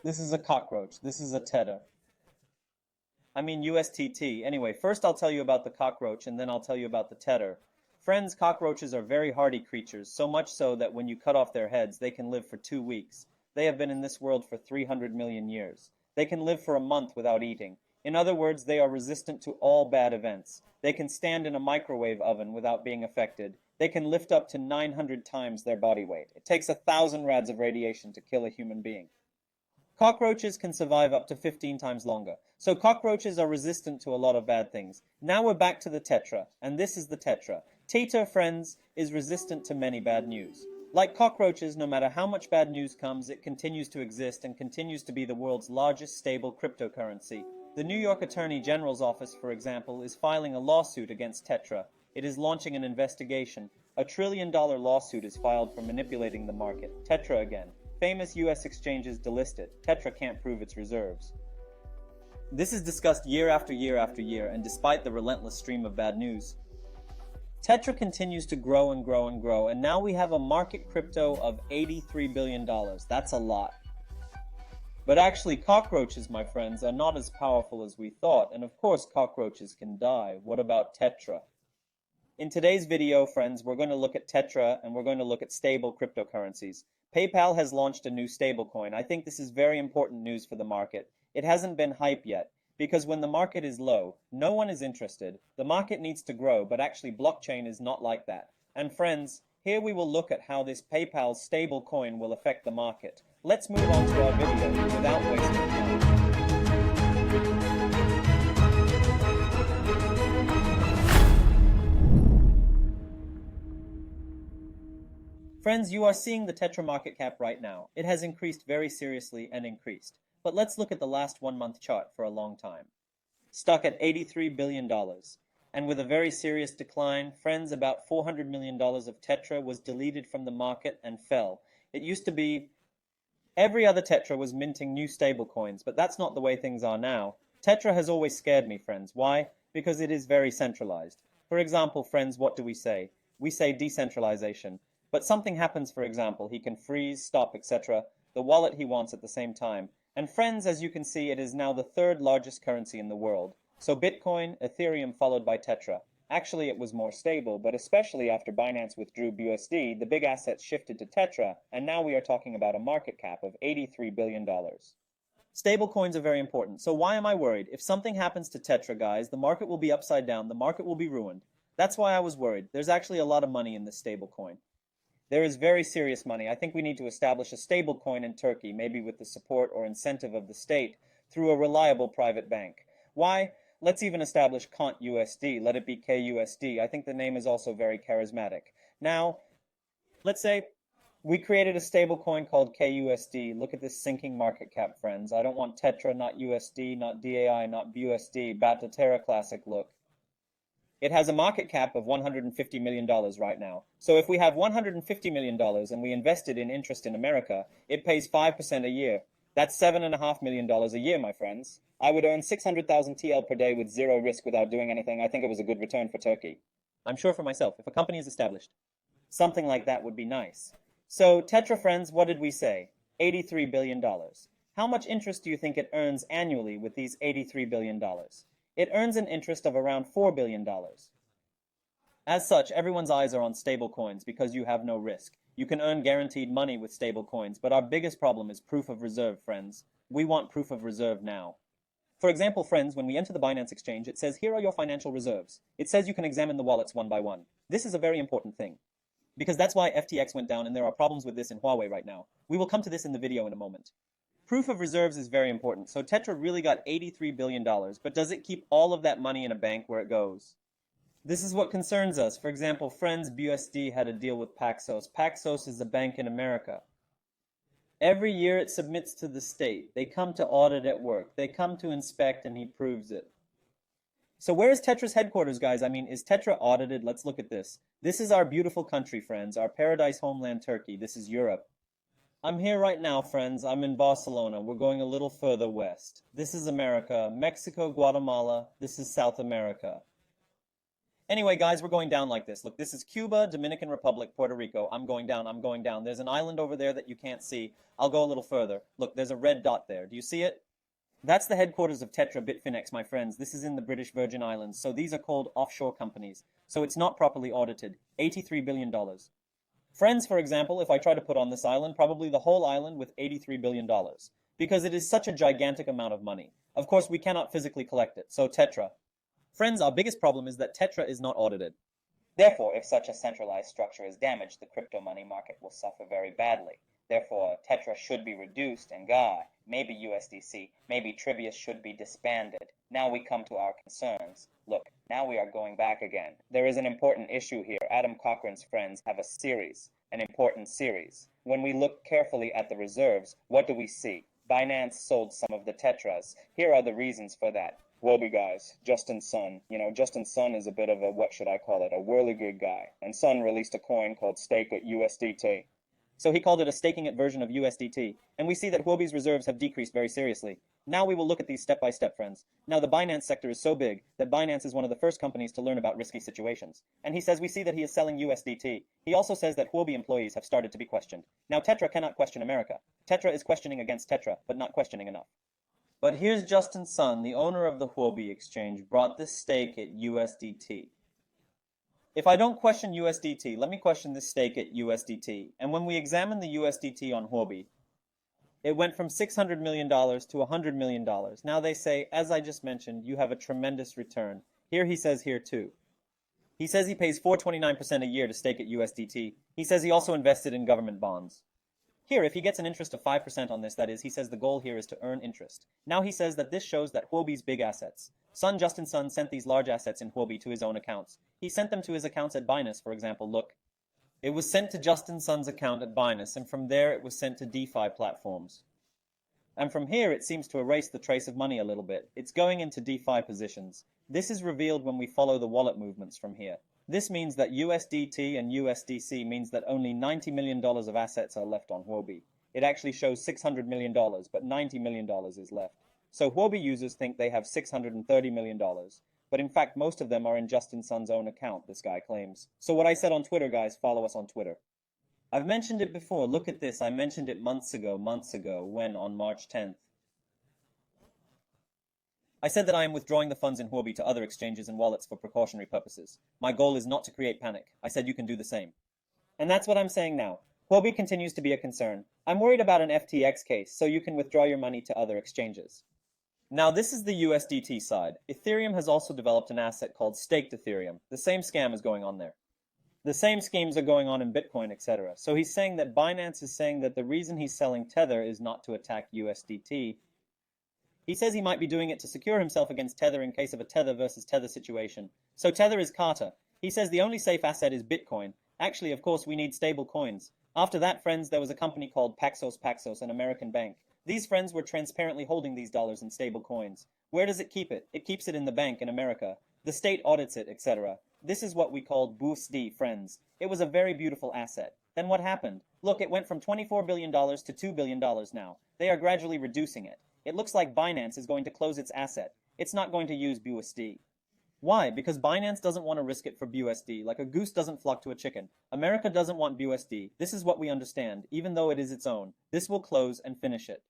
This is a cockroach. This is a Tether. I mean USTT. Anyway, first I'll tell you about the cockroach and then I'll tell you about the Tether. Friends, cockroaches are very hardy creatures, so much so that when you cut off their heads, they can live for 2 weeks. They have been in this world for 300 million years. They can live for a month without eating. In other words, they are resistant to all bad events. They can stand in a microwave oven without being affected. They can lift up to 900 times their body weight. It takes 1,000 rads of radiation to kill a human being. Cockroaches can survive up to 15 times longer. So cockroaches are resistant to a lot of bad things. Now we're back to the tetra, and this is the tetra. Tether, friends, is resistant to many bad news. Like cockroaches, no matter how much bad news comes, it continues to exist and continues to be the world's largest stable cryptocurrency. The New York Attorney General's office, for example, is filing a lawsuit against Tether. It is launching an investigation. A $1 trillion lawsuit is filed for manipulating the market. Tether again. Famous US exchanges delist it. Tether can't prove its reserves. This is discussed year after year after year, and despite the relentless stream of bad news, Tether continues to grow and grow and grow, and now we have a market crypto of $83 billion. That's a lot. But actually, cockroaches, my friends, are not as powerful as we thought, and of course cockroaches can die. What about Tether? In today's video, friends, we're going to look at Tether and we're going to look at stable cryptocurrencies. PayPal has launched a new stablecoin. I think this is very important news for the market. It hasn't been hype yet, because when the market is low, no one is interested. The market needs to grow, but actually blockchain is not like that. And friends, here we will look at how this PayPal stablecoin will affect the market. Let's move on to our video without wasting time. Friends, you are seeing the Tether market cap right now. It has increased very seriously and increased. But let's look at the last 1 month chart for a long time. Stuck at $83 billion. And with a very serious decline, friends, about $400 million of Tether was deleted from the market and fell. It used to be every other Tether was minting new stablecoins, but that's not the way things are now. Tether has always scared me, friends. Why? Because it is very centralized. For example, friends, what do we say? We say decentralization. But something happens, for example, he can freeze, stop, etc., the wallet he wants at the same time. And friends, as you can see, it is now the third largest currency in the world. So Bitcoin, Ethereum followed by Tether. Actually, it was more stable, but especially after Binance withdrew USD, the big assets shifted to Tether, and now we are talking about a market cap of $83 billion. Stablecoins are very important, so why am I worried? If something happens to Tether, guys, the market will be upside down, the market will be ruined. That's why I was worried. There's actually a lot of money in this stablecoin. There is very serious money. I think we need to establish a stable coin in Turkey, maybe with the support or incentive of the state, through a reliable private bank. Why? Let's even establish Kont USD. Let it be KUSD. I think the name is also very charismatic. Now, let's say we created a stable coin called KUSD. Look at this sinking market cap, friends. I don't want Tether, not USD, not DAI, not BUSD. Terra Classic, look. It has a market cap of $150 million right now. So if we have $150 million and we invested in interest in America, it pays 5% a year. That's $7.5 million a year, my friends. I would earn 600,000 TL per day with zero risk without doing anything. I think it was a good return for Turkey. I'm sure for myself, if a company is established, something like that would be nice. So Tether, friends, what did we say? $83 billion. How much interest do you think it earns annually with these $83 billion? It earns an interest of around $4 billion. As such, everyone's eyes are on stable coins because you have no risk. You can earn guaranteed money with stable coins, but our biggest problem is proof of reserve, friends. We want proof of reserve now. For example, friends, when we enter the Binance exchange, it says, here are your financial reserves. It says you can examine the wallets one by one. This is a very important thing, because that's why FTX went down and there are problems with this in Huawei right now. We will come to this in the video in a moment. Proof of reserves is very important. So Tether really got $83 billion, but does it keep all of that money in a bank where it goes? This is what concerns us. For example, friends, BUSD had a deal with Paxos. Paxos is a bank in America. Every year it submits to the state. They come to audit at work. They come to inspect and he proves it. So where is Tether's headquarters, guys? I mean, is Tether audited? Let's look at this. This is our beautiful country, friends, our paradise homeland, Turkey. This is Europe. I'm here right now, friends. I'm in Barcelona. We're going a little further west. This is America, Mexico, Guatemala. This is South America. Anyway, guys, we're going down like this. Look, this is Cuba, Dominican Republic, Puerto Rico. I'm going down, I'm going down. There's an island over there that you can't see. I'll go a little further. Look, there's a red dot there. Do you see it? That's the headquarters of Tetra Bitfinex, my friends. This is in the British Virgin Islands. So these are called offshore companies. So it's not properly audited. $83 billion. Friends, for example, if I try to put on this island, probably the whole island with $83 billion. Because it is such a gigantic amount of money. Of course, we cannot physically collect it. So Tetra. Friends, our biggest problem is that Tetra is not audited. Therefore, if such a centralized structure is damaged, the crypto money market will suffer very badly. Therefore, Tetra should be reduced and maybe USDC, maybe Trivius should be disbanded. Now we come to our concerns. Look, now we are going back again. There is an important issue here. Adam Cochran's friends have a series, an important series. When we look carefully at the reserves, what do we see? Binance sold some of the Tetras. Here are the reasons for that. Wobby guys, Justin Sun. Justin Sun is a bit of a, what should I call it, a whirligig guy. And Sun released a coin called Stake at USDT. So he called it a staking it version of USDT. And we see that Huobi's reserves have decreased very seriously. Now we will look at these step by step, friends. Now the Binance sector is so big that Binance is one of the first companies to learn about risky situations. And he says we see that he is selling USDT. He also says that Huobi employees have started to be questioned. Now Tetra cannot question America. Tetra is questioning against Tetra, but not questioning enough. But here's Justin Sun, the owner of the Huobi exchange, brought this stake at USDT. If I don't question USDT, let me question this stake at USDT. And when we examine the USDT on Huobi, it went from $600 million to $100 million. Now they say, as I just mentioned, you have a tremendous return. Here he says here too. He says he pays 4.29% a year to stake at USDT. He says he also invested in government bonds. Here, if he gets an interest of 5% on this, that is, he says the goal here is to earn interest. Now he says that this shows that Huobi's big assets. Justin Sun sent these large assets in Huobi to his own accounts. He sent them to his accounts at Binance, for example. Look. It was sent to Justin Sun's account at Binance, and from there it was sent to DeFi platforms. And from here it seems to erase the trace of money a little bit. It's going into DeFi positions. This is revealed when we follow the wallet movements from here. This means that USDT and USDC means that only $90 million of assets are left on Huobi. It actually shows $600 million, but $90 million is left. So Huobi users think they have $630 million, but in fact most of them are in Justin Sun's own account, this guy claims. So what I said on Twitter, guys, follow us on Twitter. I've mentioned it before, look at this, I mentioned it months ago, when on March 10th. I said that I am withdrawing the funds in Huobi to other exchanges and wallets for precautionary purposes. My goal is not to create panic. I said you can do the same. And that's what I'm saying now. Huobi continues to be a concern. I'm worried about an FTX case, so you can withdraw your money to other exchanges. Now this is the USDT side. Ethereum has also developed an asset called Staked Ethereum. The same scam is going on there. The same schemes are going on in Bitcoin, etc. So he's saying that Binance is saying that the reason he's selling Tether is not to attack USDT. He says he might be doing it to secure himself against Tether in case of a Tether versus Tether situation. So Tether is Carter. He says the only safe asset is Bitcoin. Actually, of course, we need stable coins. After that, friends, there was a company called Paxos, an American bank. These friends were transparently holding these dollars in stable coins. Where does it keep it? It keeps it in the bank in America. The state audits it, etc. This is what we called USD, friends. It was a very beautiful asset. Then what happened? Look, it went from $24 billion to $2 billion now. They are gradually reducing it. It looks like Binance is going to close its asset. It's not going to use USD. Why? Because Binance doesn't want to risk it for USD, like a goose doesn't flock to a chicken. America doesn't want USD. This is what we understand, even though it is its own. This will close and finish it.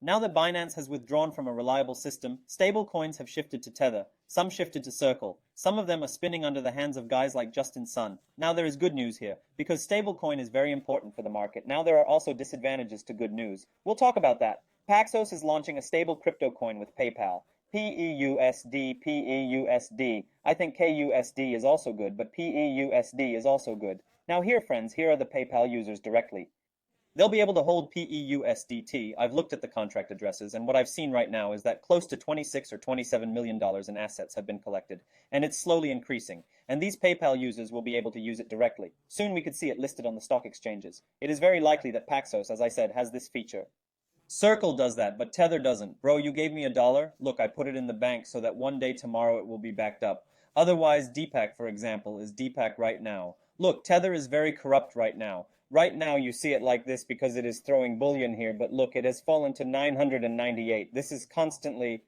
Now that Binance has withdrawn from a reliable system, stable coins have shifted to Tether. Some shifted to Circle. Some of them are spinning under the hands of guys like Justin Sun. Now there is good news here, because stablecoin is very important for the market. Now there are also disadvantages to good news. We'll talk about that. Paxos is launching a stable crypto coin with PayPal. PEUSD, PEUSD. I think KUSD is also good, but PEUSD is also good. Now here, friends, here are the PayPal users directly. They'll be able to hold PEUSDT. I've looked at the contract addresses, and what I've seen right now is that close to $26 or $27 million in assets have been collected, and it's slowly increasing. And these PayPal users will be able to use it directly. Soon we could see it listed on the stock exchanges. It is very likely that Paxos, as I said, has this feature. Circle does that, but Tether doesn't. Bro, you gave me $1. Look, I put it in the bank so that one day tomorrow it will be backed up. Otherwise, Deepak, for example, is Deepak right now. Look, Tether is very corrupt right now. Right now you see it like this because it is throwing bullion here, but look, it has fallen to 998. This is constantly...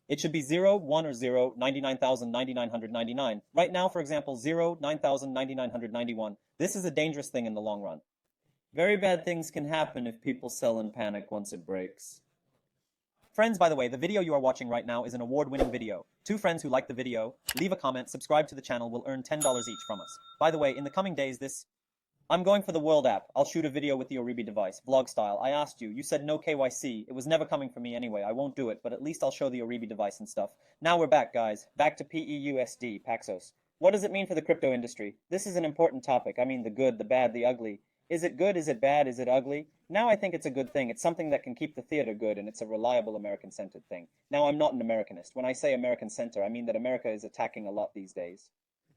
It should be 0, 1, or 0, 99,999. Right now, for example, 0, 9,9991. This is a dangerous thing in the long run. Very bad things can happen if people sell in panic once it breaks. Friends, by the way, the video you are watching right now is an award-winning video. 2 friends who like the video, leave a comment, subscribe to the channel will earn $10 each from us. By the way, in the coming days, I'm going for the World app. I'll shoot a video with the Oribi device, vlog style. I asked you. You said no KYC. It was never coming from me anyway. I won't do it, but at least I'll show the Oribi device and stuff. Now we're back, guys. Back to PEUSD, Paxos. What does it mean for the crypto industry? This is an important topic. I mean the good, the bad, the ugly. Is it good? Is it bad? Is it ugly? Now I think it's a good thing. It's something that can keep the theater good, and it's a reliable American-centered thing. Now, I'm not an Americanist. When I say American-center, I mean that America is attacking a lot these days.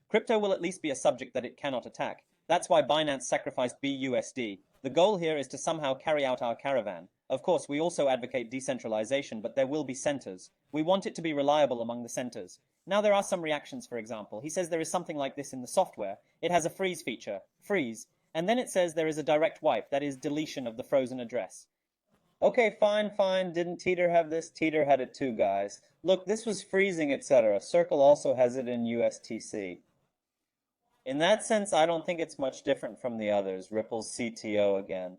Crypto will at least be a subject that it cannot attack. That's why Binance sacrificed BUSD. The goal here is to somehow carry out our caravan. Of course, we also advocate decentralization, but there will be centers. We want it to be reliable among the centers. Now there are some reactions, for example. He says there is something like this in the software. It has a freeze feature. Freeze. And then it says there is a direct wipe, that is deletion of the frozen address. Okay, fine. Didn't Tether have this? Tether had it too, guys. Look, this was freezing, etc. Circle also has it in USTC. In that sense, I don't think it's much different from the others. Ripple's CTO again.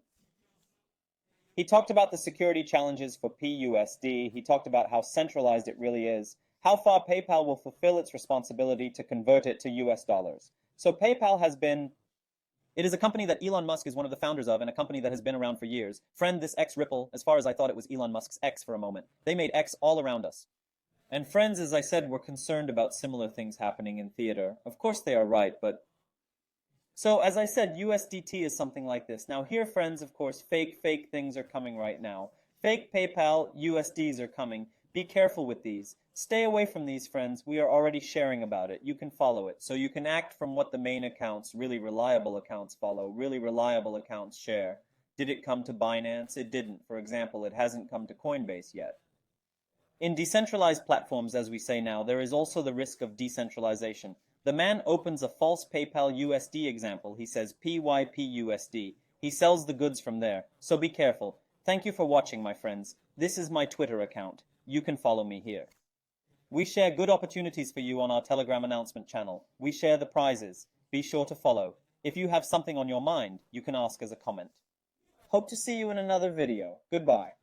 He talked about the security challenges for PUSD. He talked about how centralized it really is. How far PayPal will fulfill its responsibility to convert it to US dollars. So PayPal has been... It is a company that Elon Musk is one of the founders of, and a company that has been around for years. Friend, this X Ripple, as far as I thought it was Elon Musk's X for a moment. They made X all around us. And friends, as I said, were concerned about similar things happening in theater. Of course they are right, but... So, as I said, USDT is something like this. Now here, friends, of course, fake things are coming right now. Fake PayPal USDs are coming. Be careful with these. Stay away from these, friends. We are already sharing about it. You can follow it. So you can act from what the main accounts, really reliable accounts, follow. Really reliable accounts share. Did it come to Binance? It didn't. For example, it hasn't come to Coinbase yet. In decentralized platforms, as we say now, there is also the risk of decentralization. The man opens a false PayPal USD example. He says PYPUSD. He sells the goods from there. So be careful. Thank you for watching, my friends. This is my Twitter account. You can follow me here. We share good opportunities for you on our Telegram announcement channel. We share the prizes. Be sure to follow. If you have something on your mind, you can ask as a comment. Hope to see you in another video. Goodbye.